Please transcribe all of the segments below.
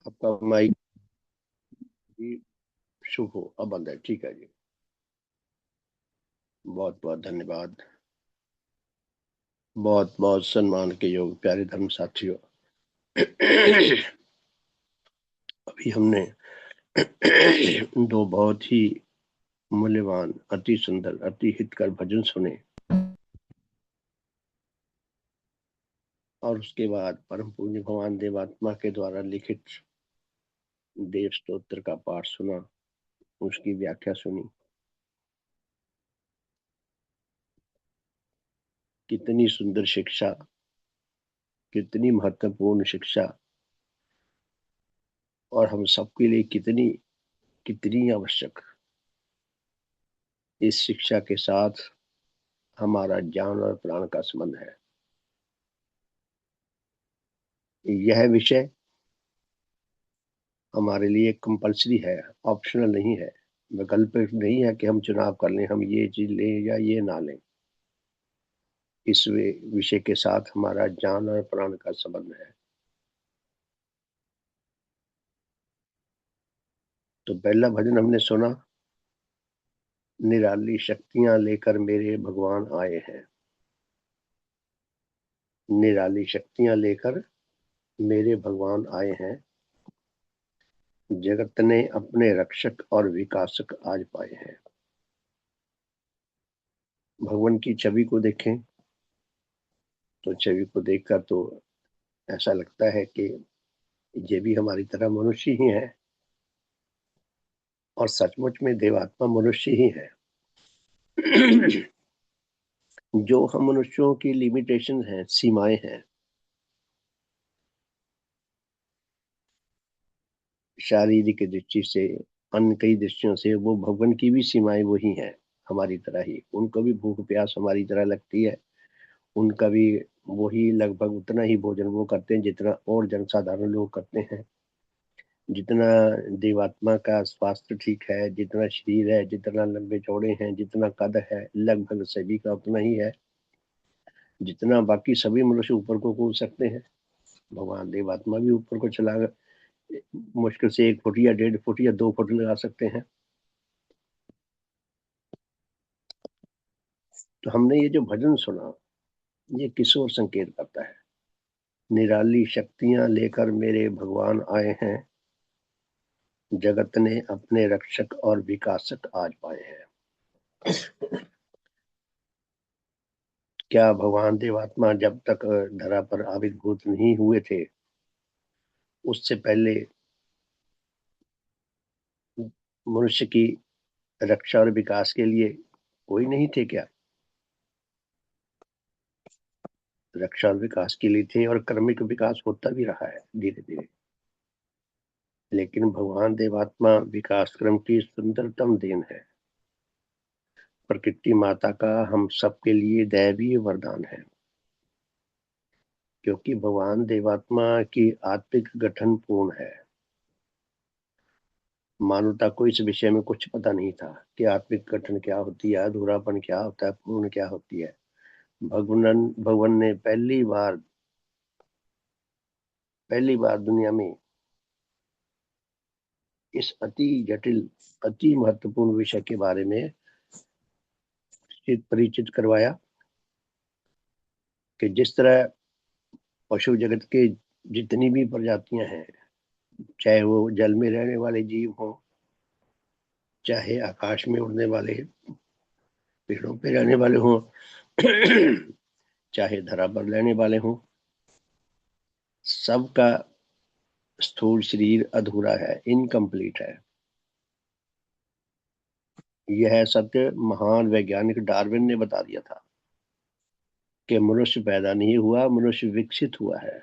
आपका माइक भी शुभ हो। अब बंद है, ठीक है जी। बहुत बहुत धन्यवाद। बहुत बहुत सम्मान के योग प्यारे धर्म साथियों। अभी हमने दो बहुत ही मूल्यवान, अति सुंदर, अति हितकर भजन सुने और उसके बाद परम पूज्य भगवान देवात्मा के द्वारा लिखित देव स्तोत्र का पाठ सुना, उसकी व्याख्या सुनी। कितनी सुंदर शिक्षा, कितनी महत्वपूर्ण शिक्षा, और हम सबके लिए कितनी कितनी आवश्यक। इस शिक्षा के साथ हमारा जान और प्राण का संबंध है। यह विषय हमारे लिए कंपल्सरी है, ऑप्शनल नहीं है, वैकल्पिक नहीं है कि हम चुनाव कर लें, हम ये चीज लें या ये ना लें। इस विषय के साथ हमारा जान और प्राण का संबंध है। तो पहला भजन हमने सुना, निराली शक्तियां लेकर मेरे भगवान आए हैं। निराली शक्तियां लेकर मेरे भगवान आए हैं, जगत ने अपने रक्षक और विकासक आज पाए हैं। भगवान की छवि को देखें तो छवि को देखकर तो ऐसा लगता है कि ये भी हमारी तरह मनुष्य ही है, और सचमुच में देवात्मा मनुष्य ही है। जो हम मनुष्यों की लिमिटेशन है, सीमाएं हैं, शारीरिक दृष्टि से, अन्य कई दृष्टियों से, वो भगवान की भी सीमाएं वही हैं। हमारी तरह ही उनको भी भूख प्यास हमारी तरह लगती है। उनका भी वही लगभग उतना ही भोजन वो करते हैं जितना और जनसाधारण लोग करते हैं। जितना देवात्मा का स्वास्थ्य ठीक है, जितना शरीर है, जितना लंबे चौड़े हैं, जितना कद है, लगभग सभी का उतना ही है जितना बाकी सभी मनुष्य ऊपर को कूद सकते हैं। भगवान देवात्मा भी ऊपर को चला, मुश्किल से 1 फुट या 1.5 फुट या 2 फुट लगा सकते हैं। तो हमने ये जो भजन सुना, ये किस ओर संकेत करता है? निराली शक्तियां लेकर मेरे भगवान आए हैं, जगत ने अपने रक्षक और विकासक आज पाए हैं। क्या भगवान देवात्मा जब तक धरा पर आविर्भूत नहीं हुए थे, उससे पहले मनुष्य की रक्षा और विकास के लिए कोई नहीं थे क्या? रक्षा और विकास के लिए थे, और क्रमिक विकास होता भी रहा है धीरे धीरे। लेकिन भगवान देवात्मा विकास क्रम की सुंदरतम देन है। प्रकृति माता का हम सबके लिए दैवीय वरदान है, क्योंकि भगवान देवात्मा की आत्मिक गठन पूर्ण है। मानवता को इस विषय में कुछ पता नहीं था कि आत्मिक गठन क्या होती है, अधूरापन क्या होता है, पूर्ण क्या होती है। भगवान ने पहली बार दुनिया में इस अति जटिल, अति महत्वपूर्ण विषय के बारे में परिचित करवाया कि जिस तरह पशु जगत के जितनी भी प्रजातियां हैं, चाहे वो जल में रहने वाले जीव हों, चाहे आकाश में उड़ने वाले, पेड़ों पे रहने वाले हों, चाहे धरा पर रहने वाले हों, सबका स्थूल शरीर अधूरा है, इनकम्प्लीट है। यह सत्य महान वैज्ञानिक डार्विन ने बता दिया था कि मनुष्य पैदा नहीं हुआ, मनुष्य विकसित हुआ है।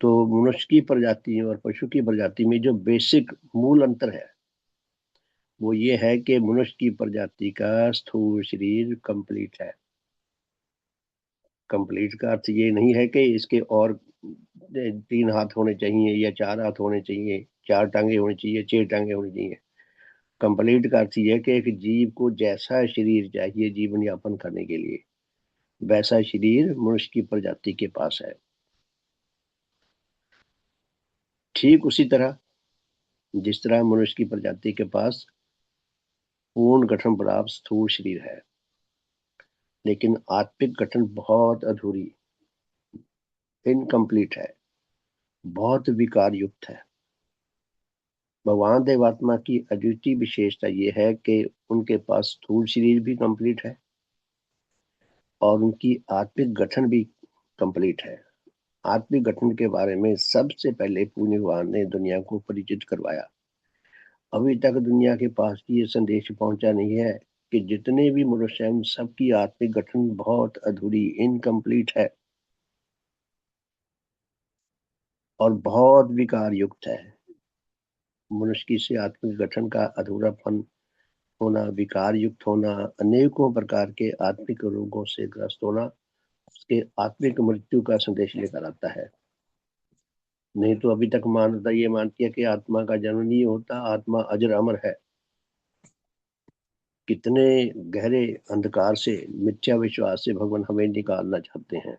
तो मनुष्य की प्रजाति और पशु की प्रजाति में जो बेसिक मूल अंतर है, वो ये है कि मनुष्य की प्रजाति का स्थूल शरीर कंप्लीट है। कंप्लीट का अर्थ ये नहीं है कि इसके और 3 हाथ होने चाहिए या 4 हाथ होने चाहिए, 4 टांगे होनी चाहिए, 6 टांगे होनी चाहिए। कंप्लीट का अर्थ यह है कि एक जीव को जैसा शरीर चाहिए जीवन यापन करने के लिए, वैसा शरीर मनुष्य की प्रजाति के पास है। ठीक उसी तरह जिस तरह मनुष्य की प्रजाति के पास पूर्ण गठन प्राप्त स्थूल शरीर है, लेकिन आत्मिक गठन बहुत अधूरी, इनकम्प्लीट है, बहुत विकार युक्त है। भगवान देवात्मा की अद्वितीय विशेषता यह है कि उनके पास स्थूल शरीर भी कंप्लीट है और उनकी आत्मिक गठन भी कंप्लीट है। आत्मिक गठन के बारे में सबसे पहले पुण्य भगवान ने दुनिया को परिचित करवाया। अभी तक दुनिया के पास ये संदेश पहुंचा नहीं है कि जितने भी मनुष्य हैं उन सबकी आत्मिक गठन बहुत अधूरी, इनकम्प्लीट है और बहुत विकार युक्त है। मनुष्य की से आत्मिक गठन का अधूरापन होना, विकार युक्त होना, अनेकों प्रकार के आत्मिक रोगों से ग्रस्त होना उसके आत्मिक मृत्यु का संदेश लेकर आता है। नहीं तो अभी तक मानवता ये मानती है कि आत्मा का जन्म नहीं होता, आत्मा अजर अमर है। कितने गहरे अंधकार से, मिथ्या विश्वास से भगवान हमें निकालना चाहते हैं।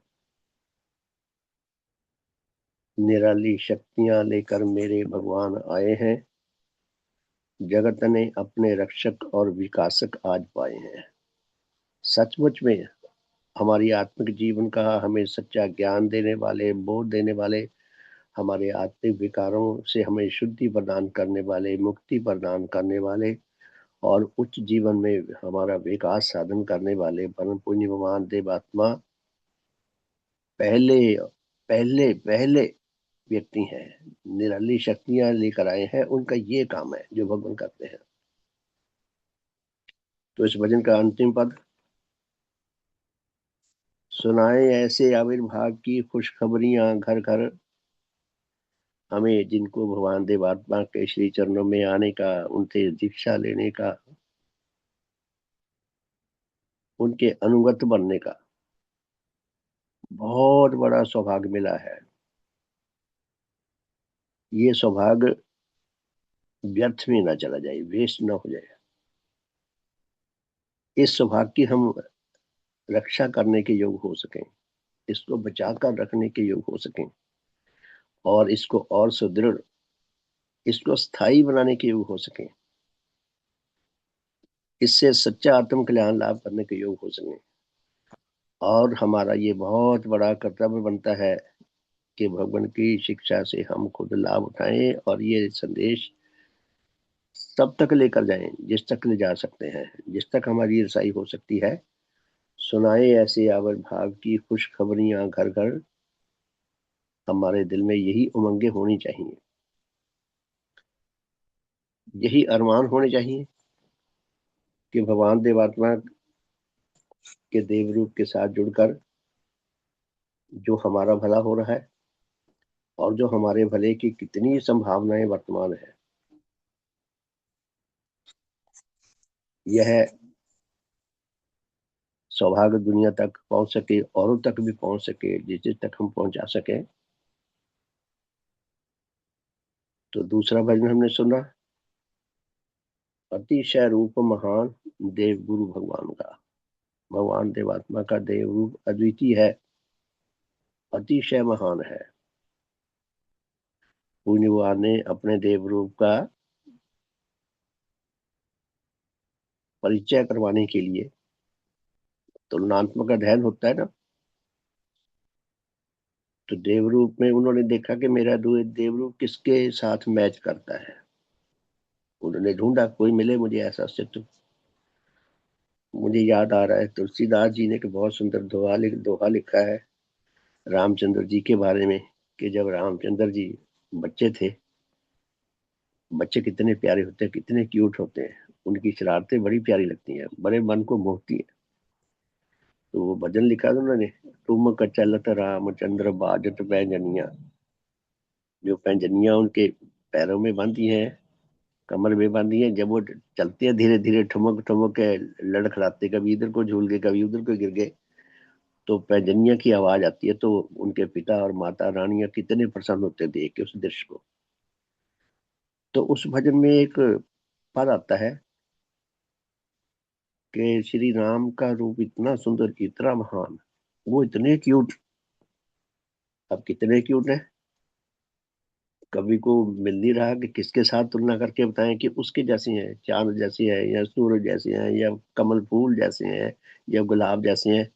निराली शक्तियां लेकर मेरे भगवान आए हैं, जगत ने अपने रक्षक और विकासक आज पाए हैं। सचमुच में हमारी आत्मिक जीवन का हमें सच्चा ज्ञान देने वाले, बोध देने वाले, हमारे आत्मिक विकारों से हमें शुद्धि प्रदान करने वाले, मुक्ति प्रदान करने वाले और उच्च जीवन में हमारा विकास साधन करने वाले परम पुण्य भगवान देवात्मा पहले पहले पहले व्यक्ति हैं। निराली शक्तियां लेकर आए हैं, उनका ये काम है जो भगवान करते हैं। तो इस भजन का अंतिम पद, सुनाए ऐसे आविर्भाव की खुशखबरियां घर घर, हमें जिनको भगवान देवात्मा के श्री चरणों में आने का, उनसे दीक्षा लेने का, उनके अनुगत बनने का बहुत बड़ा सौभाग्य मिला है। ये सौभाग्य व्यर्थ में ना चला जाए, वेस्ट ना हो जाए। इस सौभाग्य की हम रक्षा करने के योग हो सकें, इसको बचा कर रखने के योग हो सकें और इसको और सुदृढ़, इसको स्थायी बनाने के योग हो सकें, इससे सच्चा आत्म कल्याण लाभ करने के योग हो सकें। और हमारा ये बहुत बड़ा कर्तव्य बनता है कि भगवान की शिक्षा से हम खुद लाभ उठाएं और ये संदेश सब तक लेकर जाएं जिस तक ले जा सकते हैं, जिस तक हमारी रसाई हो सकती है। सुनाए ऐसे आविर्भाव की खुशखबरियां घर घर, हमारे दिल में यही उमंगें होनी चाहिए, यही अरमान होने चाहिए कि भगवान देवात्मा के देव रूप के साथ जुड़कर जो हमारा भला हो रहा है और जो हमारे भले की कितनी संभावनाएं वर्तमान है, यह सौभाग्य दुनिया तक पहुंच सके, औरों तक भी पहुंच सके, जिस जिस तक हम पहुंचा सके। तो दूसरा भजन हमने सुना, अतिशय रूप महान देव गुरु भगवान का। भगवान देवात्मा का देव रूप अद्वितीय है, अतिशय महान है। पुण्य भगवान ने अपने देव रूप का परिचय करवाने के लिए, तुलनात्मक अध्ययन होता है ना, तो देव रूप में उन्होंने देखा कि मेरा देव रूप किसके साथ मैच करता है। उन्होंने ढूंढा कोई मिले मुझे ऐसा अस्तित्व। मुझे याद आ रहा है तुलसीदास जी ने एक बहुत सुंदर दोहा लिखा है रामचंद्र जी के बारे में, कि जब रामचंद्र जी बच्चे थे, बच्चे कितने प्यारे होते हैं, कितने क्यूट होते हैं, उनकी शरारतें बड़ी प्यारी लगती हैं, बड़े मन को मोहती हैं। तो वो भजन लिखा था उन्होंने, तुम कचलत रामचंद्र बाजत पैंजनिया। जो पैंजनिया उनके पैरों में बांधी है, कमर में बांधी है, जब वो चलते हैं धीरे धीरे ठुमक ठुमक के लड़खड़ाते, कभी इधर को झूल गए, कभी उधर को गिर गए, तो पैंजनिया की आवाज आती है, तो उनके पिता और माता रानियां कितने प्रसन्न होते देख के उस दृश्य को। तो उस भजन में एक पद आता है कि श्री राम का रूप इतना सुंदर, इतना महान, वो इतने क्यूट। अब कितने क्यूट है, कवि को मिल नहीं रहा कि किसके साथ तुलना करके बताएं कि उसके जैसी है, चांद जैसी है, या सूरज जैसी है, या कमल फूल जैसे हैं, या गुलाब जैसे हैं।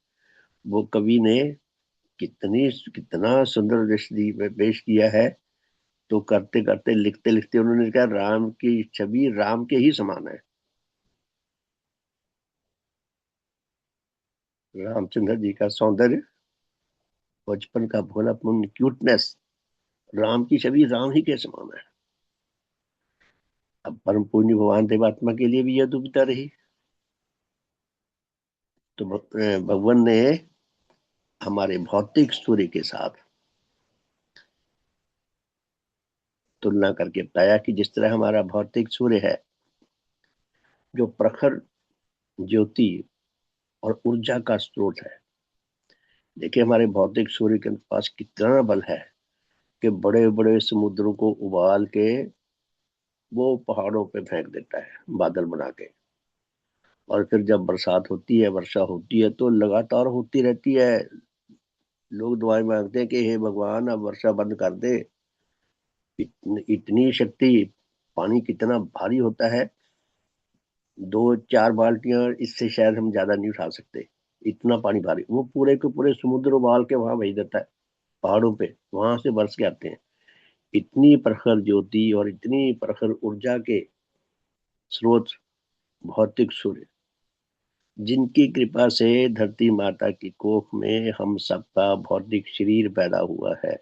वो कवि ने कितनी कितना सुंदर दृष्टि में पेश किया है। तो करते करते लिखते लिखते उन्होंने कहा राम की छवि राम के ही समान है। रामचंद्र जी का सौंदर्य, बचपन का भोलापन, क्यूटनेस, राम की छवि राम ही के समान है। अब परम पूज्य भगवान देवात्मा के लिए भी यह दुविधा रही। तो भगवान ने हमारे भौतिक सूर्य के साथ तुलना करके बताया कि जिस तरह हमारा भौतिक सूर्य है, जो प्रखर ज्योति और ऊर्जा का स्रोत है। देखिए हमारे भौतिक सूर्य के पास कितना बल है कि बड़े बड़े समुद्रों को उबाल के वो पहाड़ों पे फेंक देता है, बादल बना के। और फिर जब बरसात होती है, वर्षा होती है, तो लगातार होती रहती है। लोग दुआएं मांगते हैं कि हे भगवान अब वर्षा बंद कर दे। इतनी शक्ति, पानी कितना भारी होता है। 2-4 बाल्टियां इससे शायद हम ज्यादा नहीं उठा सकते। इतना पानी भारी, वो पूरे के पूरे समुद्र उबाल के वहां भेज देता है, पहाड़ों पे, वहां से बरस के आते हैं। इतनी प्रखर ज्योति और इतनी प्रखर ऊर्जा के स्रोत भौतिक सूर्य, जिनकी कृपा से धरती माता की कोख में हम सबका भौतिक शरीर पैदा हुआ है।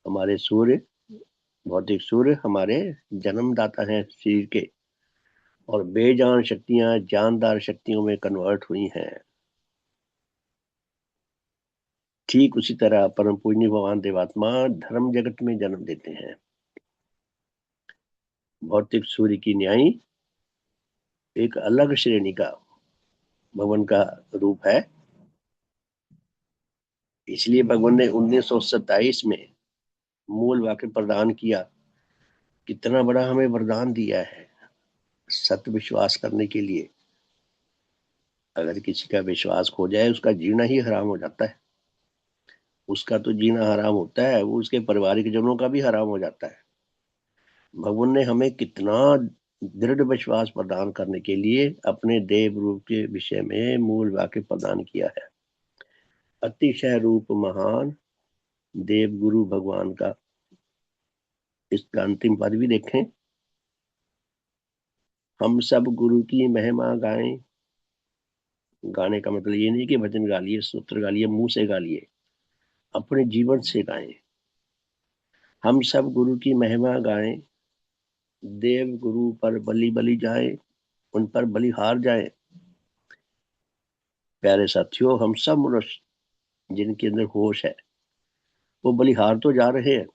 हमारे सूर्य, भौतिक सूर्य हमारे जन्मदाता हैं शरीर के, और बेजान शक्तियां जानदार शक्तियों में कन्वर्ट हुई हैं। ठीक उसी तरह परम पूज्य भगवान देवात्मा धर्म जगत में जन्म देते हैं। भौतिक सूर्य की न्याय एक अलग श्रेणी का भगवान का रूप है। इसलिए भगवान ने 1927 में मूल वाक्य प्रदान किया। कितना बड़ा हमें वरदान दिया है सत्य विश्वास करने के लिए। अगर किसी का विश्वास खो जाए, उसका जीना ही हराम हो जाता है। उसका तो जीना हराम होता है, वो उसके पारिवारिक जनों का भी हराम हो जाता है। भगवान ने हमें कितना दृढ़ विश्वास प्रदान करने के लिए अपने देव रूप के विषय में मूल वाक्य प्रदान किया है। अतिशय रूप महान देव गुरु भगवान का। इसका अंतिम पद भी देखें। हम सब गुरु की महिमा गाएं। गाने का मतलब ये नहीं कि भजन गा लिए, स्तोत्र गा लिए, मुंह से गा लिए, अपने जीवन से गाएं। हम सब गुरु की महिमा गाएं। देव गुरु पर बलि बलि जाए, उन पर बलिहार जाए। प्यारे साथियों, हम सब मनुष्य जिनके अंदर होश है, वो बलिहार तो जा रहे हैं।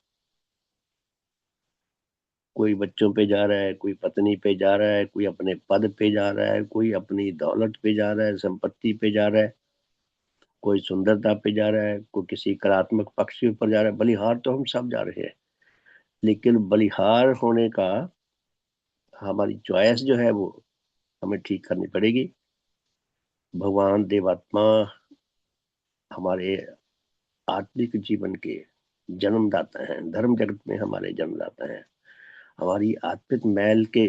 कोई बच्चों पे जा रहा है, कोई पत्नी पे जा रहा है, कोई अपने पद पे जा रहा है, कोई अपनी दौलत पे जा रहा है, संपत्ति पे जा रहा है, कोई सुंदरता पे जा रहा है, कोई किसी कलात्मक पक्ष के ऊपर जा रहा है। बलिहार तो हम सब जा रहे हैं, लेकिन बलिहार होने का हमारी चॉइस जो है वो हमें ठीक करनी पड़ेगी। भगवान देवात्मा हमारे आत्मिक जीवन के जन्मदाता हैं, धर्म जगत में हमारे जन्मदाता हैं। हमारी आत्मिक मैल के,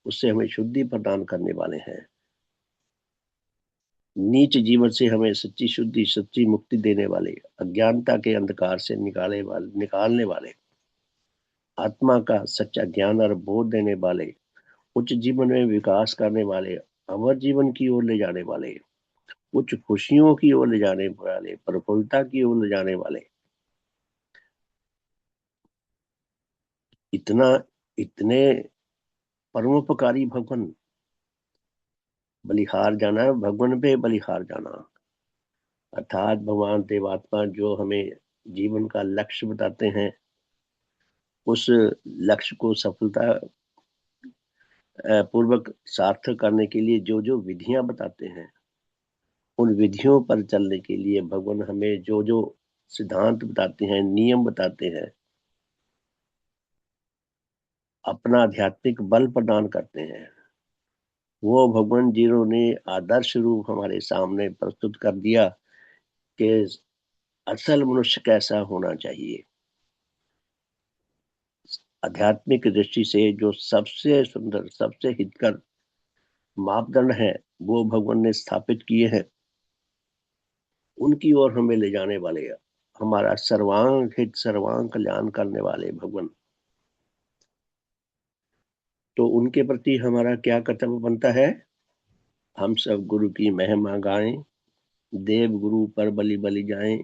उससे हमें शुद्धि प्रदान करने वाले हैं। नीच जीवन से हमें सच्ची शुद्धि, सच्ची मुक्ति देने वाले, अज्ञानता के अंधकार से निकालने वाले, आत्मा का सच्चा ज्ञान और बोध देने वाले, उच्च जीवन में विकास करने वाले, अमर जीवन की ओर ले जाने वाले, उच्च खुशियों की ओर ले जाने वाले, प्रफुल्लता की ओर ले जाने वाले, इतना इतने परोपकारी भगवान। बलिहार जाना है, भगवान पे बलिहार जाना, अर्थात भगवान देवात्मा जो हमें जीवन का लक्ष्य बताते हैं, उस लक्ष्य को सफलता पूर्वक सार्थक करने के लिए जो जो विधियां बताते हैं, उन विधियों पर चलने के लिए भगवान हमें जो जो सिद्धांत बताते हैं, नियम बताते हैं, अपना आध्यात्मिक बल प्रदान करते हैं, वो भगवान जिन्होंने आदर्श रूप हमारे सामने प्रस्तुत कर दिया कि असल मनुष्य कैसा होना चाहिए। आध्यात्मिक दृष्टि से जो सबसे सुंदर, सबसे हितकर मापदंड है वो भगवान ने स्थापित किए हैं, उनकी ओर हमें ले जाने वाले, हमारा सर्वांग हित सर्वांग कल्याण करने वाले भगवान। तो उनके प्रति हमारा क्या कर्तव्य बनता है? हम सब गुरु की महिमा गाएं, देव गुरु पर बलि बलि जाएं,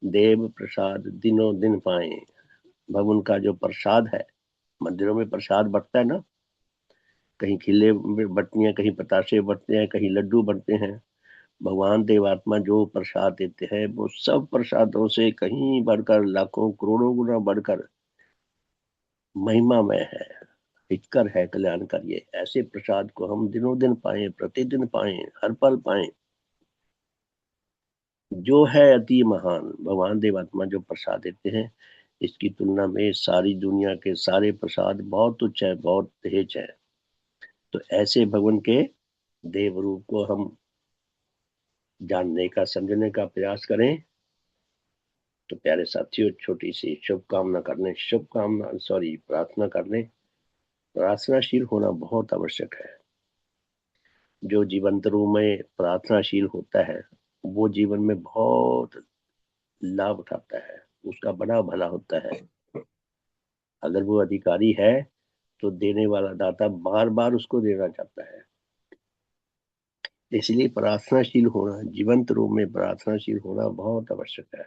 देव प्रसाद दिनों दिन पाएं। भगवान का जो प्रसाद है, मंदिरों में प्रसाद बंटता है ना, कहीं खिले बंटते हैं, कहीं पतासे बंटते हैं, कहीं लड्डू बंटते हैं। भगवान देवात्मा जो प्रसाद देते हैं वो सब प्रसादों से कहीं बढ़कर, लाखों करोड़ों गुना बढ़कर महिमामय है, हितकर है, कल्याणकर। ये ऐसे प्रसाद को हम दिनों दिन पाएं, प्रतिदिन पाएं, हर पल पाएं, जो है अति महान। भगवान देवात्मा जो प्रसाद देते हैं, इसकी तुलना में सारी दुनिया के सारे प्रसाद बहुत तुच्छ है, बहुत तेज है। तो ऐसे भगवान के देव रूप को हम जानने का, समझने का प्रयास करें। तो प्यारे साथियों, छोटी सी शुभकामना करने, प्रार्थना करने। प्रार्थनाशील होना बहुत आवश्यक है। जो जीवंत रूप में प्रार्थनाशील होता है वो जीवन में बहुत लाभ उठाता है, उसका बड़ा भला होता है। अगर वो अधिकारी है तो देने वाला दाता बार बार उसको देना चाहता है। इसलिए प्रार्थनाशील होना, जीवंत रूप में प्रार्थनाशील होना बहुत आवश्यक है।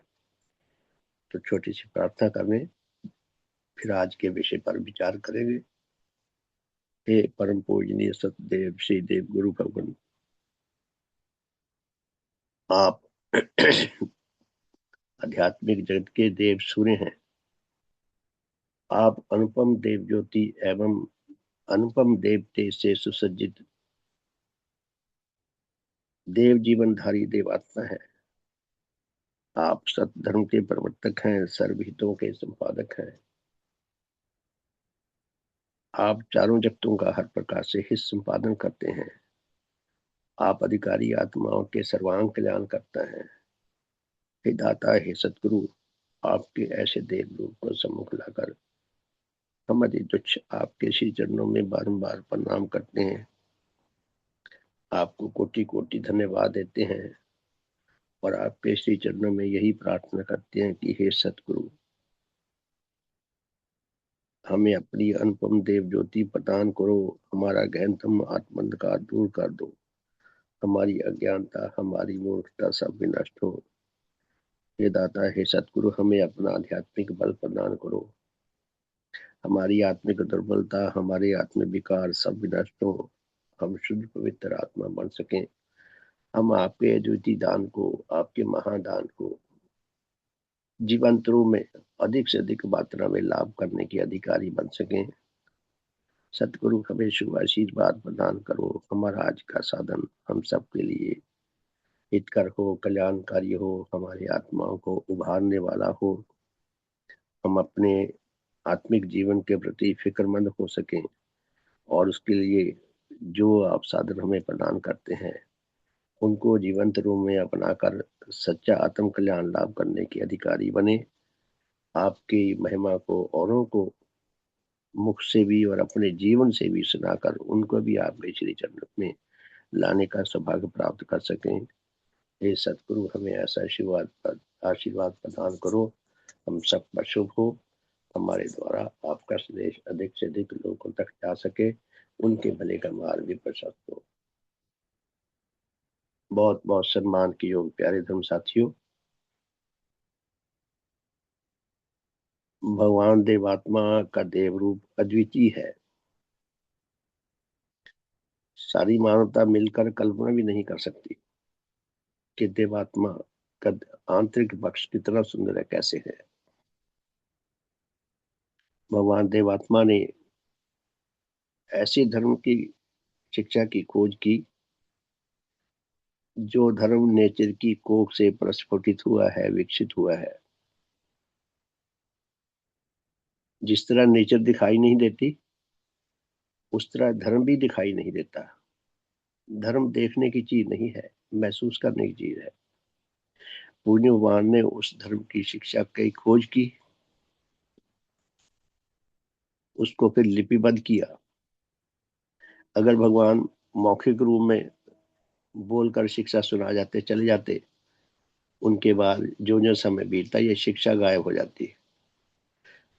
तो छोटी सी प्रार्थना करने, फिर आज के विषय पर विचार करेंगे। हे परम पूजनीय सतदेव श्री देव गुरु भगवान, आप आध्यात्मिक जगत के देव सूर्य हैं। आप अनुपम देव ज्योति एवं अनुपम देव तेज से सुसज्जित देव जीवनधारी देवात्मा है। आप सत धर्म के प्रवर्तक हैं, सर्वहितों के संपादक हैं। आप चारों जगतों का हर प्रकार से हित संपादन करते हैं। आप अधिकारी आत्माओं के सर्वांग कल्याण करता है। हे दाता, हे सतगुरु, आपके ऐसे देव रूप को सम्मुख लाकर हम अति तुच्छ आपके श्री चरणों में बारंबार प्रणाम करते हैं। आपको कोटि कोटि धन्यवाद देते हैं और आपके श्री चरणों में यही प्रार्थना करते हैं कि हे सतगुरु, हमें अपनी अनुपम देव ज्योति प्रदान करो। हमारा गहनतम आत्मंधकार दूर कर दो। हमारी अज्ञानता, हमारी मूर्खता सब विनष्ट हो। हे दाता, हे सतगुरु, हमें अपना आध्यात्मिक बल प्रदान करो। हमारी आत्मिक दुर्बलता, हमारे आत्मिक विकार सब विनष्ट हो। हम शुद्ध पवित्र आत्मा बन सकें। हम आपके अद्वितीय दान को, आपके महादान को जीवंत रूप में अधिक से अधिक मात्रा में लाभ करने के अधिकारी बन सकें। सतगुरु, हमें शुभ आशीर्वाद प्रदान करो। हमारा आज का साधन हम सबके लिए हितकर हो, कल्याणकारी हो, हमारी आत्माओं को उभारने वाला हो। हम अपने आत्मिक जीवन के प्रति फिक्रमंद हो सकें और उसके लिए जो आप साधन हमें प्रदान करते हैं उनको जीवंत रूप में अपनाकर सच्चा आत्म कल्याण लाभ करने के अधिकारी बने। आपकी महिमा को औरों को मुख से भी और अपने जीवन से भी सुनाकर उनको भी आपके श्री चरण में लाने का सौभाग्य प्राप्त कर सकें। हे सतगुरु, हमें ऐसा आशीर्वाद प्रदान करो। हम सब पर शुभ हो। हमारे द्वारा आपका संदेश अधिक से अधिक लोगों तक जा सके, उनके भले का मार्ग भी प्रशस्त हो। बहुत बहुत सम्मान की योग प्यारे धर्म साथियों, भगवान देवात्मा का देव रूप अद्वितीय है। सारी मानवता मिलकर कल्पना भी नहीं कर सकती कि देवात्मा का आंतरिक पक्ष कितना सुंदर है, कैसे है। भगवान देवात्मा ने ऐसे धर्म की शिक्षा की खोज की जो धर्म नेचर की कोख से प्रस्फुटित हुआ है, विकसित हुआ है। जिस तरह नेचर दिखाई नहीं देती उस तरह धर्म भी दिखाई नहीं देता। धर्म देखने की चीज नहीं है, महसूस करने की चीज है। पूज्य भगवान ने उस धर्म की शिक्षा की खोज की उसको फिर लिपिबद्ध किया। अगर भगवान मौखिक रूप में बोलकर शिक्षा सुना जाते चले जाते, उनके बाद जो जो समय बीतता ये शिक्षा गायब हो जाती।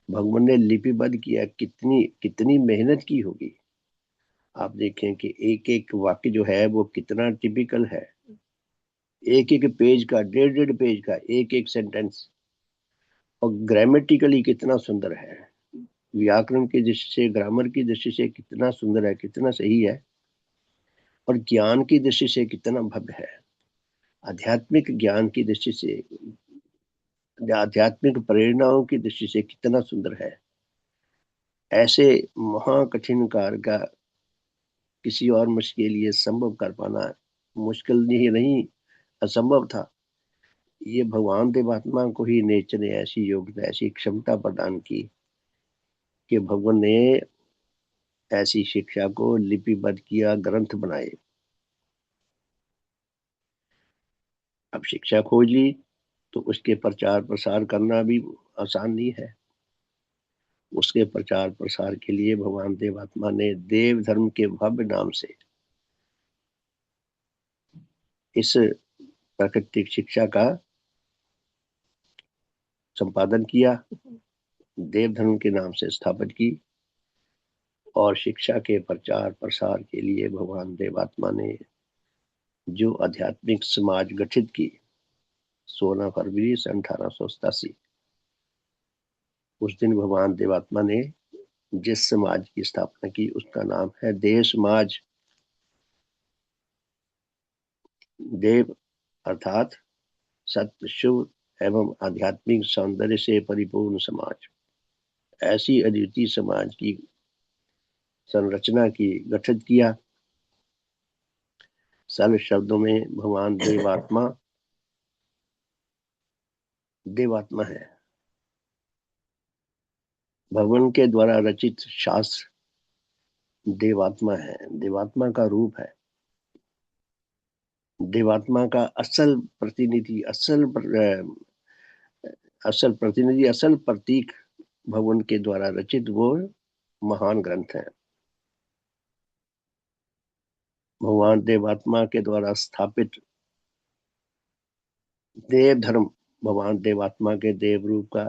भगवान ने लिपिबद्ध किया, कितनी कितनी मेहनत की होगी। आप देखें कि एक एक वाक्य जो है वो कितना टिपिकल है, एक एक पेज का, डेढ़ डेढ़ पेज का एक एक सेंटेंस, और ग्रामेटिकली कितना सुंदर है, व्याकरण की दृष्टि से, ग्रामर की दृष्टि से कितना सुंदर है, कितना सही है, और ज्ञान की दृष्टि से कितना भव्य है, आध्यात्मिक ज्ञान की दृष्टि से, आध्यात्मिक प्रेरणाओं की दृष्टि से कितना सुंदर है। ऐसे महाकठिन कार्य का किसी और मनुष्य के लिए संभव कर पाना मुश्किल नहीं, असंभव था। ये भगवान देवात्मा को ही नेचर ने ऐसी योग्यता, ऐसी क्षमता प्रदान की कि भगवान ने ऐसी शिक्षा को लिपिबद्ध किया, ग्रंथ बनाए। अब शिक्षा खोज ली तो उसके प्रचार प्रसार करना भी आसान नहीं है। उसके प्रचार प्रसार के लिए भगवान देवात्मा ने देव धर्म के भव्य नाम से इस प्राकृतिक शिक्षा का संपादन किया, देव धर्म के नाम से स्थापित की, और शिक्षा के प्रचार प्रसार के लिए भगवान देवात्मा ने जो आध्यात्मिक समाज गठित की, 16 फरवरी 1887, उस दिन भगवान देवात्मा ने जिस समाज की स्थापना की उसका नाम है देव समाज। देव अर्थात सत्य, शुभ एवं आध्यात्मिक सौंदर्य से परिपूर्ण समाज। ऐसी अद्वितीय समाज की संरचना की, गठित किया। सरल शब्दों में भगवान देवात्मा देवात्मा है। भगवान के द्वारा रचित शास्त्र देवात्मा है, देवात्मा का रूप है, देवात्मा का असल प्रतिनिधि, असल प्रतीक भगवान के द्वारा रचित वो महान ग्रंथ है। भगवान देवात्मा के द्वारा स्थापित देव धर्म भगवान देवात्मा के देव रूप का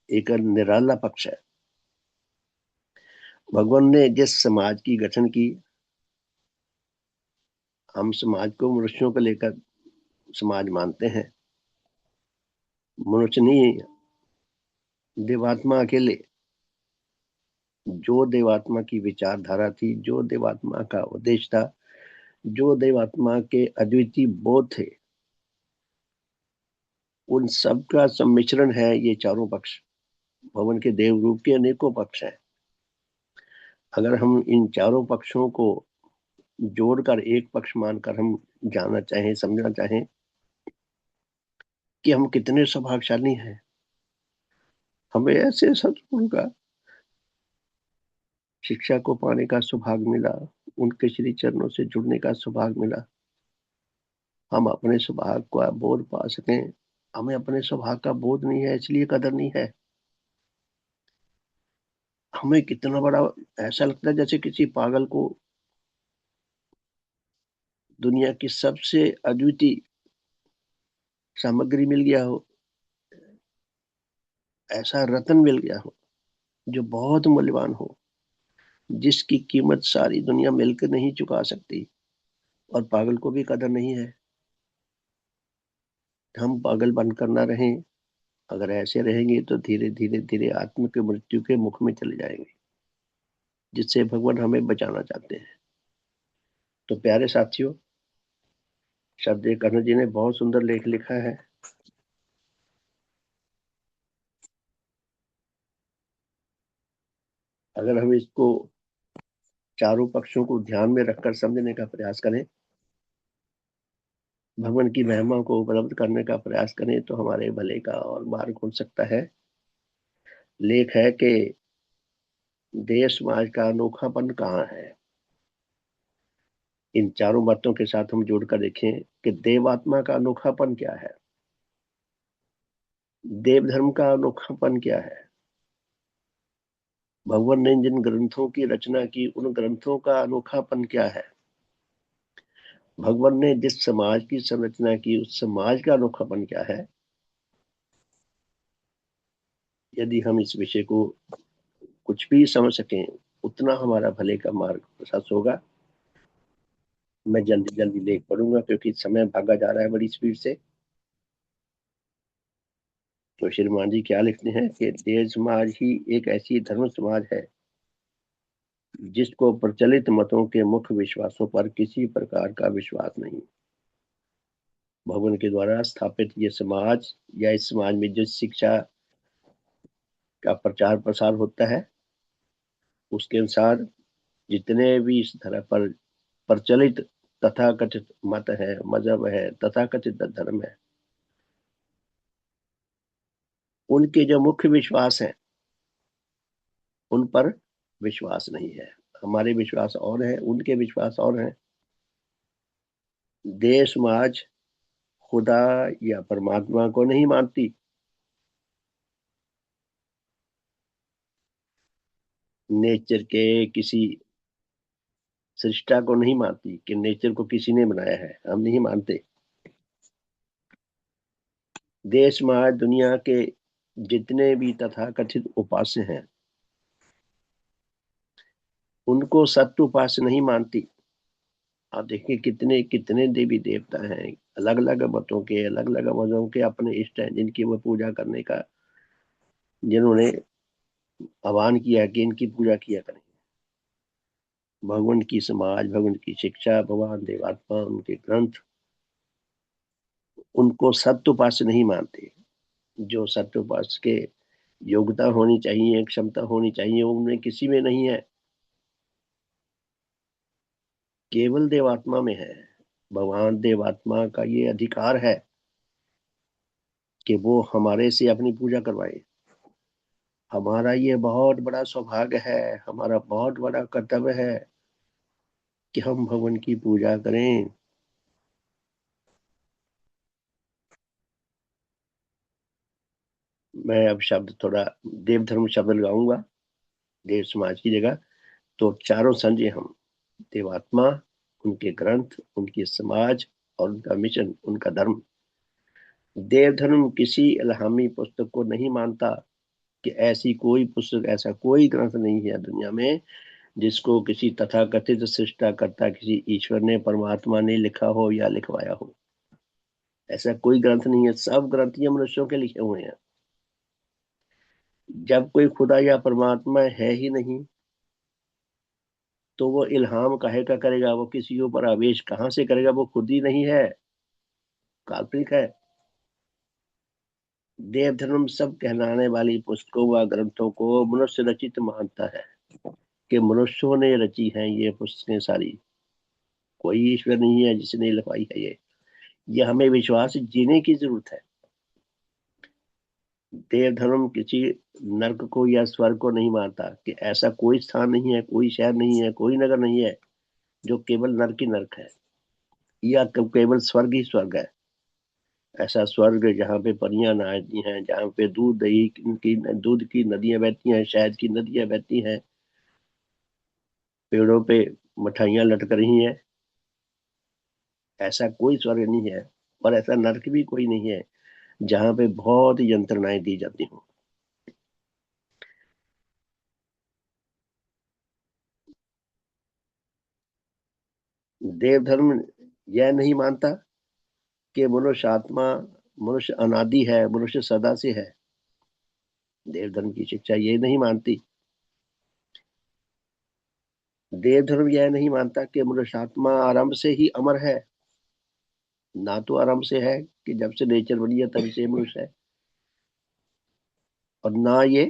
एक निराला पक्ष है। भगवान ने जिस समाज की गठन की, हम समाज को मनुष्यों को लेकर समाज मानते हैं। मनुष्य नहीं, देवात्मा अकेले, जो देवात्मा की विचारधारा थी, जो देवात्मा का उद्देश्य था, जो देवात्मा के अद्वितीय बोध थे, उन सब का सम्मिश्रण है ये चारों पक्ष। भगवान के देव रूप के अनेकों पक्ष हैं। अगर हम इन चारों पक्षों को जोड़कर एक पक्ष मानकर हम जानना चाहें, समझना चाहें कि हम कितने सौभाग्यशाली हैं, हमें ऐसे सद्गुरु का शिक्षा को पाने का सौभाग्य मिला, उनके श्री चरणों से जुड़ने का सौभाग्य मिला, हम अपने सौभाग्य का बोध पा सकें। हमें अपने सौभाग्य का बोध नहीं है, इसलिए कदर नहीं है। हमें कितना बड़ा ऐसा लगता है जैसे किसी पागल को दुनिया की सबसे अद्वितीय सामग्री मिल गया हो, ऐसा रत्न मिल गया हो जो बहुत मूल्यवान हो, जिसकी कीमत सारी दुनिया मिलकर नहीं चुका सकती, और पागल को भी कदर नहीं है। हम पागल बनकर ना रहें। अगर ऐसे रहेंगे तो धीरे धीरे धीरे आत्म की मृत्यु के मुख में चले जाएंगे, जिससे भगवान हमें बचाना चाहते हैं। तो प्यारे साथियों, शब्द कर्ण जी ने बहुत सुंदर लेख लिखा है। अगर हम इसको चारों पक्षों को ध्यान में रखकर समझने का प्रयास करें, भगवान की महिमा को उपलब्ध करने का प्रयास करें, तो हमारे भले का और मार्ग खुल सकता है। लेख है कि देश समाज का अनोखापन कहाँ है। इन चारों बातों के साथ हम जोड़कर देखें कि देवात्मा का अनोखापन क्या है, देव धर्म का अनोखापन क्या है, भगवान ने जिन ग्रंथों की रचना की, उन ग्रंथों का अनोखापन क्या है? भगवान ने जिस समाज की संरचना की, उस समाज का अनोखापन क्या है? यदि हम इस विषय को कुछ भी समझ सकें, उतना हमारा भले का मार्ग प्रशस्त होगा। मैं जल्दी जल्दी लेख पढ़ूंगा क्योंकि समय भागा जा रहा है बड़ी स्पीड से। तो श्रीमान जी क्या लिखते हैं कि देव समाज ही एक ऐसी धर्म समाज है जिसको प्रचलित मतों के मुख्य विश्वासों पर किसी प्रकार का विश्वास नहीं। भगवान के द्वारा स्थापित ये समाज या इस समाज में जो शिक्षा का प्रचार प्रसार होता है, उसके अनुसार जितने भी इस तरह पर प्रचलित तथाकथित मत है, मजहब है, तथाकथित धर्म है, उनके जो मुख्य विश्वास हैं उन पर विश्वास नहीं है। हमारे विश्वास और है, उनके विश्वास और हैं। देह समाज खुदा या परमात्मा को नहीं मानती, नेचर के किसी सृष्टा को नहीं मानती कि नेचर को किसी ने बनाया है, हम नहीं मानते। देह समाज दुनिया के जितने भी तथाकथित उपास्य हैं उनको सत्य उपास्य नहीं मानती। आप देखिए कितने कितने देवी देवता हैं, अलग अलग मतों के, अलग अलग मजहबों के अपने इष्ट हैं जिनकी वो पूजा करने का, जिन्होंने आह्वान किया कि इनकी पूजा किया करें। भगवान की समाज, भगवान की शिक्षा, भगवान देवात्मा, उनके ग्रंथ, उनको सत्योपास्य नहीं मानते। जो सत्योपास्य के योग्यता होनी चाहिए, क्षमता होनी चाहिए, उनमें किसी में नहीं है, केवल देवात्मा में है। भगवान देवात्मा का ये अधिकार है कि वो हमारे से अपनी पूजा करवाए। हमारा ये बहुत बड़ा सौभाग्य है, हमारा बहुत बड़ा कर्तव्य है कि हम भगवान की पूजा करें। मैं अब शब्द थोड़ा देव धर्म शब्द लगाऊंगा देव समाज की जगह। तो चारों संजय हम, देवात्मा, उनके ग्रंथ, उनकी समाज और उनका मिशन, उनका धर्म। देव धर्म किसी इल्हामी पुस्तक को नहीं मानता कि ऐसी कोई पुस्तक, ऐसा कोई ग्रंथ नहीं है दुनिया में जिसको किसी तथाकथित सृष्टिकर्ता, किसी ईश्वर ने, परमात्मा ने लिखा हो या लिखवाया हो। ऐसा कोई ग्रंथ नहीं है, सब ग्रंथ ये मनुष्यों के लिखे हुए हैं। जब कोई खुदा या परमात्मा है ही नहीं तो वो इल्हाम काहे का करेगा, वो किसी के ऊपर आवेश कहाँ से करेगा? वो खुद ही नहीं है, काल्पनिक है। देव धर्म सब कहलाने वाली पुस्तकों व ग्रंथों को मनुष्य रचित मानता है कि मनुष्यों ने रची हैं ये पुस्तकें सारी। कोई ईश्वर नहीं है जिसने लिखवाई है ये हमें विश्वास जीने की जरूरत है। देव धर्म किसी नर्क को या स्वर्ग को नहीं मानता कि ऐसा कोई स्थान नहीं है, कोई शहर नहीं है, कोई नगर नहीं है जो केवल नर्क ही नर्क है या केवल स्वर्ग ही स्वर्ग है। ऐसा स्वर्ग जहाँ पे परियां नहाती हैं, जहाँ पे दूध दही की, दूध की नदियां बहती हैं, शहद की नदियां बहती हैं, पेड़ों पे मिठाइयाँ लटक रही हैं, ऐसा कोई स्वर्ग नहीं है। और ऐसा नरक भी कोई नहीं है जहाँ पे बहुत यंत्रणाएं दी जाती हों। देव धर्म यह नहीं मानता कि मनुष्य आत्मा, मनुष्य अनादि है, मनुष्य सदा से है। देव धर्म की शिक्षा ये नहीं मानती। देव धर्म यह नहीं मानता कि मनुष्य आत्मा आरंभ से ही अमर है। ना तो आरंभ से है कि जब से नेचर बनी है तब से मनुष्य है, और ना ये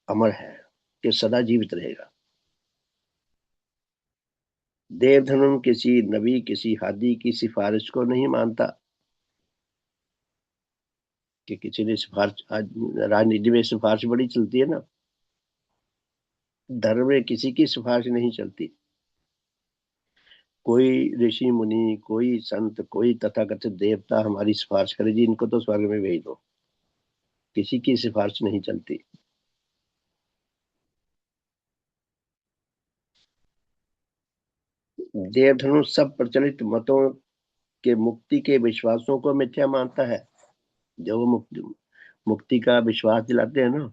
अमर है कि सदा जीवित रहेगा। देव धर्म किसी नबी, किसी हादी की सिफारिश को नहीं मानता कि किसी ने सिफारिश, आज राजनीति में सिफारिश बड़ी चलती है ना, धर्म में किसी की सिफारिश नहीं चलती। कोई ऋषि मुनि, कोई संत, कोई तथाकथित देवता हमारी सिफारिश करे जी इनको तो स्वर्ग में भेज दो, किसी की सिफारिश नहीं चलती। देवधनु सब प्रचलित मतों के मुक्ति के विश्वासों को मिथ्या मानता है। जो वो मुक्ति मुक्ति का विश्वास दिलाते हैं ना,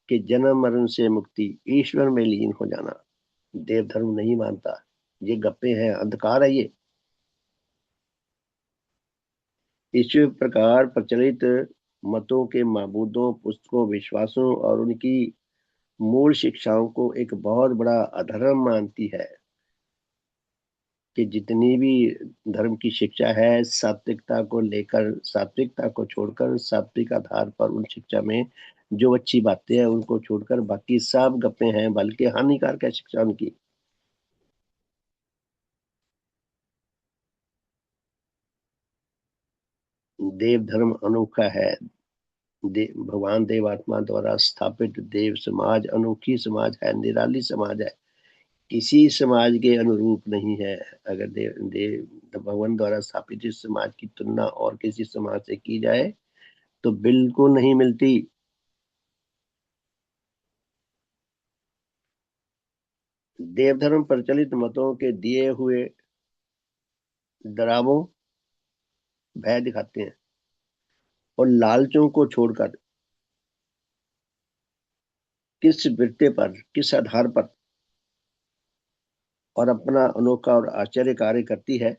कि जन्म मरण से मुक्ति, ईश्वर में लीन हो जाना, देवधर्म नहीं मानता। ये गप्पे हैं, अंधकार है ये। इसी प्रकार प्रचलित मतों के माबूदों, पुस्तकों, विश्वासों और उनकी मूल शिक्षाओं को एक बहुत बड़ा अधर्म मानती है। कि जितनी भी धर्म की शिक्षा है, सात्विकता को लेकर, सात्विकता को छोड़कर, सात्विक आधार पर उन शिक्षा में जो अच्छी बातें हैं उनको छोड़कर बाकी सब गप्पे हैं, बल्कि हानिकारक है शिक्षा उनकी। देव धर्म अनोखा है। भगवान देवात्मा द्वारा स्थापित देव समाज अनोखी समाज है, निराली समाज है, किसी समाज के अनुरूप नहीं है। अगर देव भगवान द्वारा स्थापित इस समाज की तुलना और किसी समाज से की जाए तो बिल्कुल नहीं मिलती। देवधर्म प्रचलित मतों के दिए हुए डरावों भय दिखाते हैं और लालचों को छोड़कर किस वृत्ति पर, किस आधार पर और अपना अनोखा और आश्चर्य कार्य करती है,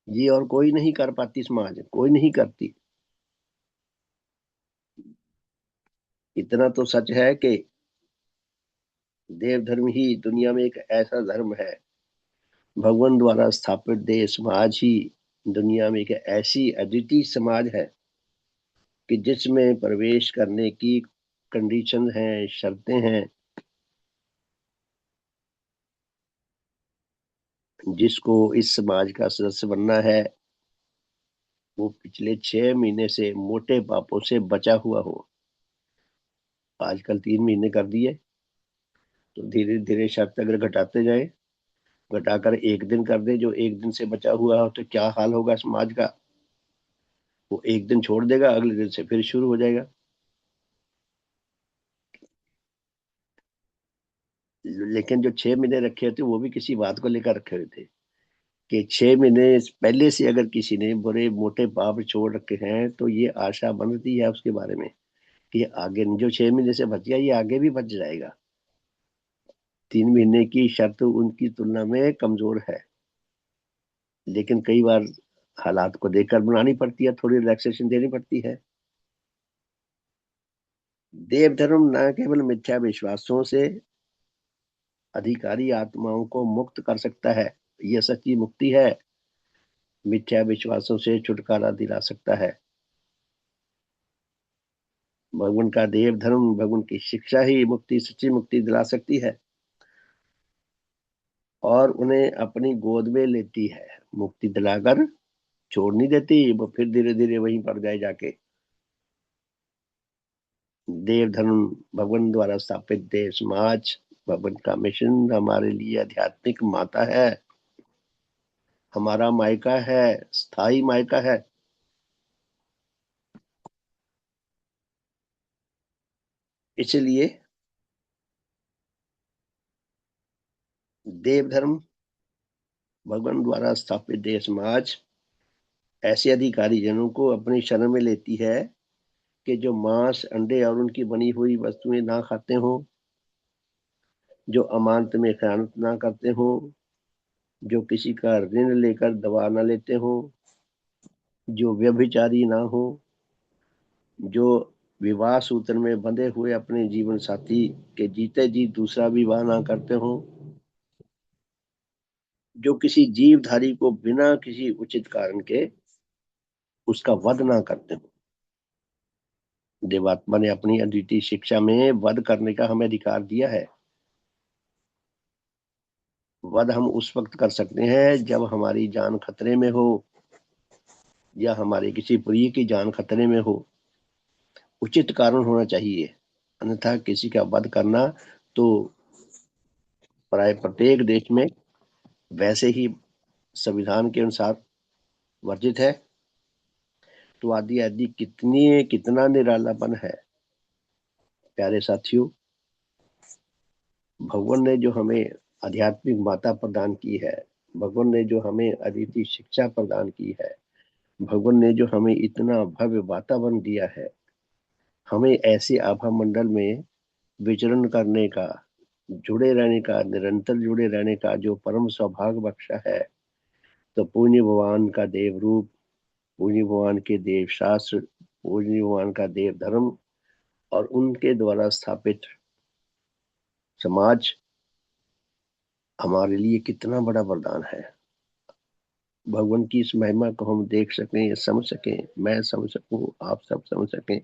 ये और कोई नहीं कर पाती, समाज कोई नहीं करती। इतना तो सच है कि देव धर्म ही दुनिया में एक ऐसा धर्म है, भगवान द्वारा स्थापित देव समाज ही दुनिया में एक ऐसी अद्वितीय समाज है कि जिसमें प्रवेश करने की कंडीशन है, शर्तें हैं। जिसको इस समाज का सदस्य बनना है वो पिछले 6 महीने से मोटे पापों से बचा हुआ हो। आजकल 3 महीने कर दिए, तो धीरे धीरे शर्त अगर घटाते जाए, घटाकर एक दिन कर दे जो एक दिन से बचा हुआ हो, तो क्या हाल होगा समाज का। वो एक दिन छोड़ देगा, अगले दिन से फिर शुरू हो जाएगा। लेकिन जो 6 महीने रखे थे वो भी किसी बात को लेकर रखे हुए थे, कि 6 महीने पहले से अगर किसी ने बुरे मोटे पाप छोड़ रखे हैं तो ये आशा बनती है उसके बारे में कि ये आगे जो 6 महीने से बच गया ये आगे भी बच जाएगा। 3 महीने की शर्त उनकी तुलना में कमजोर है, लेकिन कई बार हालात को देखकर बनानी पड़ती है, थोड़ी रिलैक्सेशन देनी पड़ती है। देव धर्म न केवल मिथ्या विश्वासों से अधिकारी आत्माओं को मुक्त कर सकता है, यह सच्ची मुक्ति है, मिथ्या विश्वासों से छुटकारा दिला सकता है। भगवान का देव धर्म, भगवान की शिक्षा ही मुक्ति, सच्ची मुक्ति दिला सकती है और उन्हें अपनी गोद में लेती है। मुक्ति दिलाकर छोड़ नहीं देती, वो फिर धीरे धीरे वहीं पड़ जाए जाके। देव धर्म भगवान द्वारा स्थापित देव समाज, भगवान का मिशन हमारे लिए आध्यात्मिक माता है, हमारा मायका है, स्थायी मायका है। इसलिए देव धर्म, भगवान द्वारा स्थापित देव समाज ऐसे अधिकारी जनों को अपनी शरण में लेती है कि जो मांस, अंडे और उनकी बनी हुई वस्तुएं ना खाते हों, जो अमानत में खयानत ना करते हों, जो किसी का ऋण लेकर दवा ना लेते हों, जो व्यभिचारी ना हो, जो विवाह सूत्र में बंधे हुए अपने जीवन साथी के जीते जी दूसरा विवाह ना करते हो, जो किसी जीवधारी को बिना किसी उचित कारण के उसका वध ना करते हो। देवात्मा ने अपनी अद्वितीय शिक्षा में वध करने का हमें अधिकार दिया है। वध हम उस वक्त कर सकते हैं जब हमारी जान खतरे में हो या हमारे किसी प्रिय की जान खतरे में हो, उचित कारण होना चाहिए। अन्यथा किसी का वध करना तो प्राय प्रत्येक देश में वैसे ही संविधान के अनुसार वर्जित है। तो आदि आदि कितना निरालापन है। प्यारे साथियों, भगवान ने जो हमें आध्यात्मिक माता प्रदान की है, भगवान ने जो हमें अद्वितीय शिक्षा प्रदान की है, भगवान ने जो हमें इतना भव्य वातावरण दिया है, हमें ऐसे आभा मंडल में विचरण करने का, जुड़े रहने का, निरंतर जुड़े रहने का जो परम सौभाग्य बख्शा है, तो पुण्य भगवान का देव रूप, पुण्य भगवान के देव शास्त्र, पुण्य भगवान का देव धर्म और उनके द्वारा स्थापित समाज हमारे लिए कितना बड़ा वरदान है। भगवान की इस महिमा को हम देख सकें, समझ सकें, मैं समझ सकूं, आप सब समझ सकें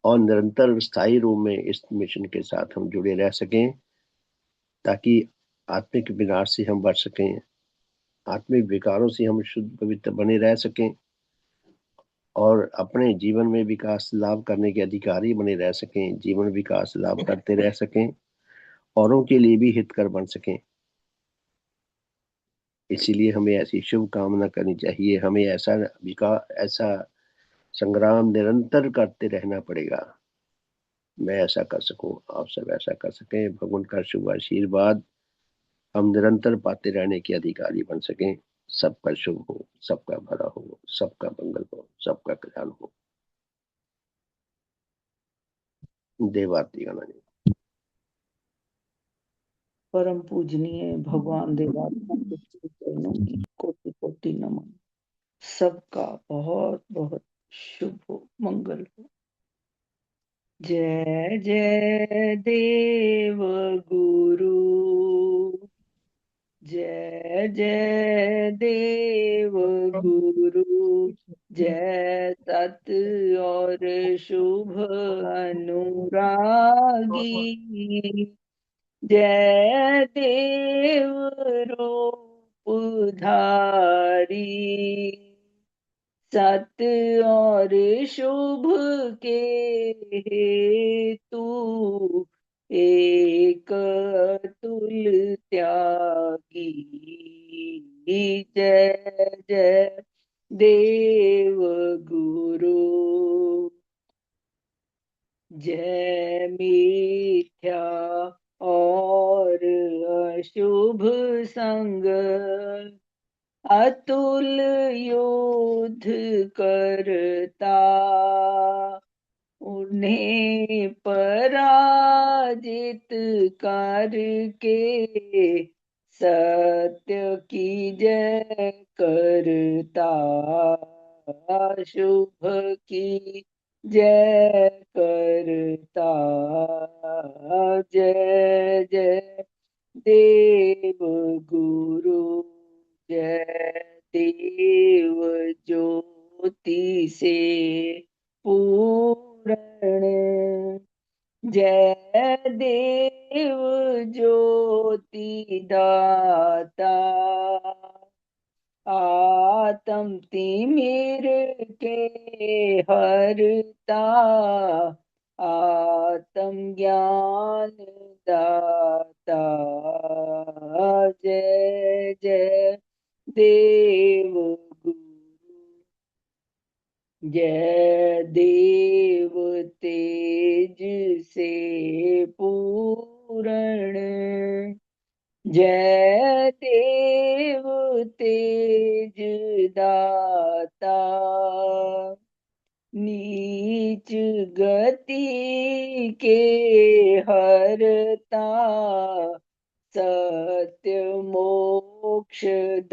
और निरंतर स्थायी रूप में इस मिशन के साथ हम जुड़े रह सकें, ताकि आत्मिक विनाश से हम बच सकें, आत्मिक विकारों से हम शुद्ध पवित्र बने रह सकें और अपने जीवन में विकास लाभ करने के अधिकारी बने रह सकें, जीवन विकास लाभ करते रह सकें, औरों के लिए भी हितकर बन सकें। इसीलिए हमें ऐसी शुभ कामना करनी चाहिए, हमें ऐसा संग्राम निरंतर करते रहना पड़ेगा। मैं ऐसा कर सकूं, आप सब ऐसा कर सकें, भगवान का शुभ आशीर्वाद हम निरंतर पाते रहने के अधिकारी बन सकें। सबका शुभ हो, सबका भला हो, सबका मंगल हो, सबका कल्याण हो। देवाती गणानी। परम पूजनीय भगवान देवात्मा के चरणों में कोटि कोटि नमन। सबका बहुत बहुत शुभ हो, मंगल हो। जय जय देव गुरु, जय जय देव गुरु, जय सत और शुभ अनुरागी, जय देव रूप धारी, सत्य और शुभ के हेतु एक तुल त्यागी, जय जय देव गुरु, जय मिथ्या और अशुभ संग, अतुल युद्ध करता, उन्हें पराजित करके सत्य की जय करता, शुभ की जय करता, जय जय देव गुरु, जय देव ज्योति से पूरण, जय देव ज्योति दाता, आत्म तिमिर के हरता, आत्म ज्ञान दाता, जय जय देव गुरु, जय देव तेज से पूरण, जय देव तेज दाता, नीच गति के हरता, सत्य मोक्ष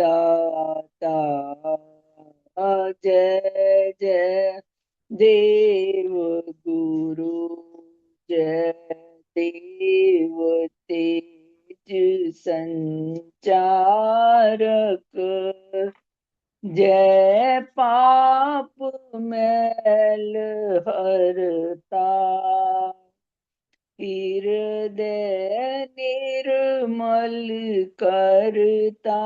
दाता, जय जय देव गुरु, जय देव तेज संचारक, जय पाप मैल हरता, हृदय निर्मल करता,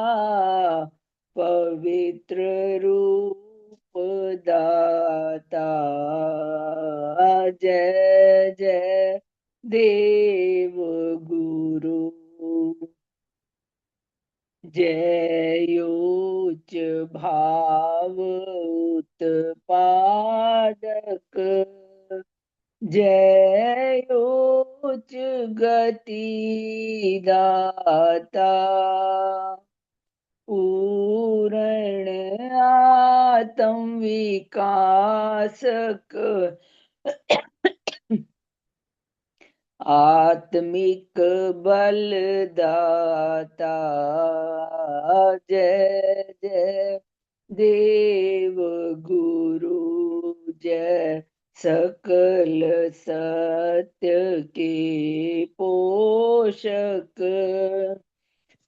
पवित्र रूप दाता, जय जय देव गुरु, जय उच्च भाव उत्पादक, जय उच्च गति दाता, पूर्ण आत्म विकासक, आत्मिक बलदाता। जय जय देव गुरु, जय सकल सत्य के पोषक,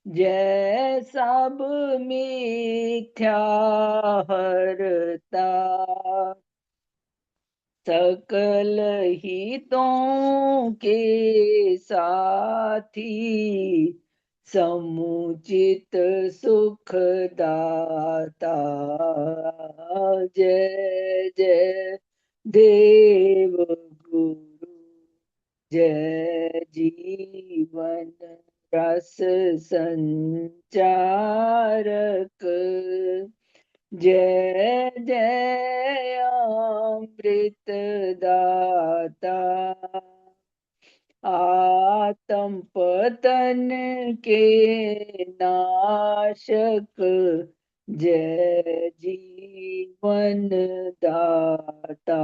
जय सब मिथ्या हरता, सकल हितों के साथी, समुचित सुख दाता। जय जय देव गुरु, जय जीवन रस संचारक, जय जय अमृत दाता, आत्म पतन के नाशक, जय जीवन दाता।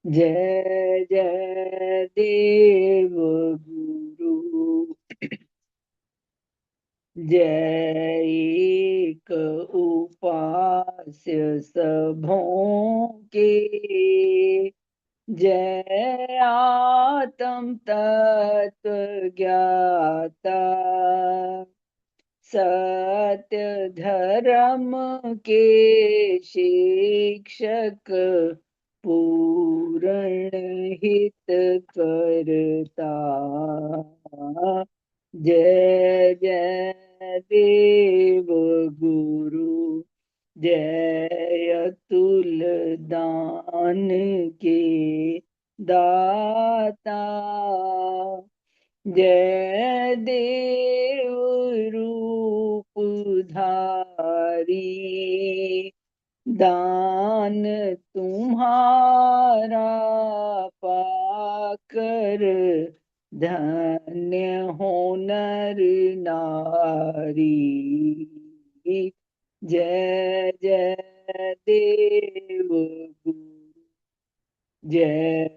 जय जय देव गुरु, जय एक उपास्य सबों के, जय आत्म तत्व ज्ञाता, सत्य धर्म के शिक्षक, पूर्ण हित करता। जय जय देव गुरु, जय अतुल दान के दाता, जय देव रूप धारी, दान तुम्हारा पाकर, धन्य हो नर नारी। जय जय देव गुरु, जय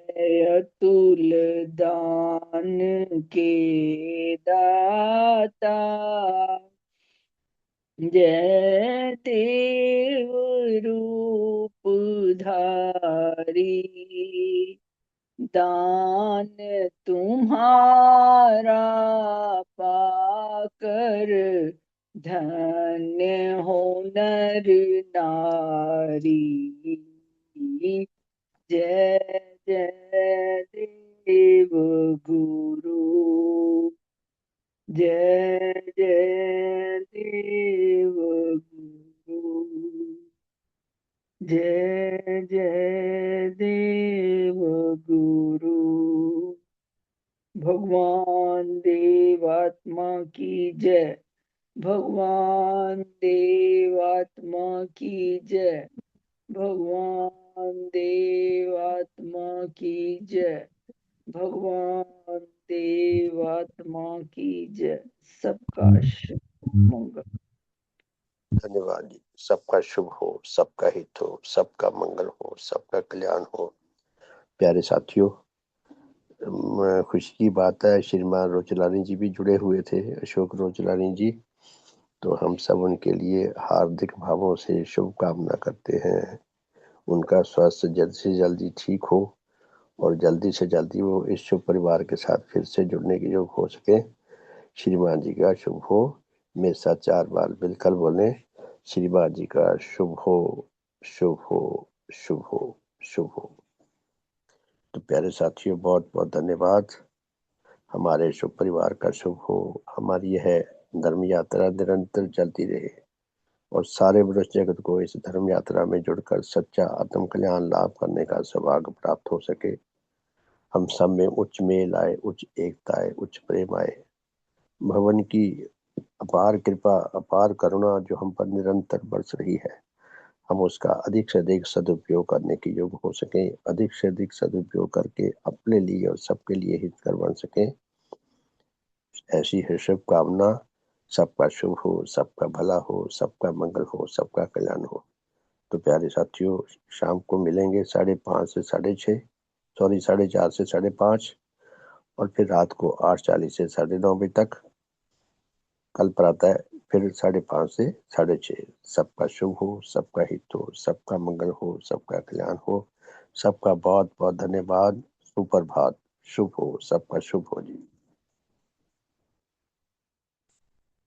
अतुल दान के दाता, जय देव रूप धारी, दान तुम्हारा पाकर, धन्य हो नर नारी। जय जय देव गुरु, जय जय देव गुरु, जय जय देव गुरु। भगवान देवात्मा की जय, भगवान देवात्मा की जय, भगवान देवात्मा की जय, भगवान देवात्मा की जय। सबका शुभ मंगल। धन्यवाद जी। सबका शुभ हो, सबका हित हो, सबका मंगल हो, सबका कल्याण हो। प्यारे साथियों, खुशी की बात है श्रीमान रोचलानी जी भी जुड़े हुए थे, अशोक रोचलानी जी। तो हम सब उनके लिए हार्दिक भावों से शुभकामना करते हैं। उनका स्वास्थ्य जल्द से जल्दी ठीक हो और जल्दी से जल्दी वो इस शुभ परिवार के साथ फिर से जुड़ने के योग हो सके। श्रीमान जी का शुभ हो। मेरे साथ 4 बार मिलकर बोले, श्रीमान जी का शुभ हो, शुभ हो, शुभ हो, शुभ हो। तो प्यारे साथियों, बहुत बहुत धन्यवाद। हमारे शुभ परिवार का शुभ हो, हमारी यह धर्म यात्रा निरंतर चलती रहे और सारे मनुष्य जगत को इस धर्म यात्रा में जुड़कर सच्चा आत्म कल्याण लाभ करने का सौभाग्य प्राप्त हो सके। हम सब में उच्च मेल आए, उच्च एकता आए, उच्च प्रेम आए। भगवान की अपार कृपा, अपार करुणा जो हम पर निरंतर बरस रही है, हम उसका अधिक से अधिक सदुपयोग करने के योग्य हो सकें, अधिक से अधिक सदुपयोग करके अपने लिए और सबके लिए हितकर बन सकें, ऐसी है शुभकामना। सबका शुभ हो, सबका भला हो, सबका मंगल हो, सबका कल्याण हो। तो प्यारे साथियों, शाम को मिलेंगे 5:30 से 6:30, सॉरी 4:30 से 5:30, और फिर रात को 8:40 से 9:30 बजे तक। कल प्रातः फिर 5:30 से 6:30। सबका शुभ हो, सबका हित हो, सबका मंगल हो, सबका कल्याण हो। सबका बहुत बहुत धन्यवाद। सुप्रभात। शुभ हो, सबका शुभ हो जी।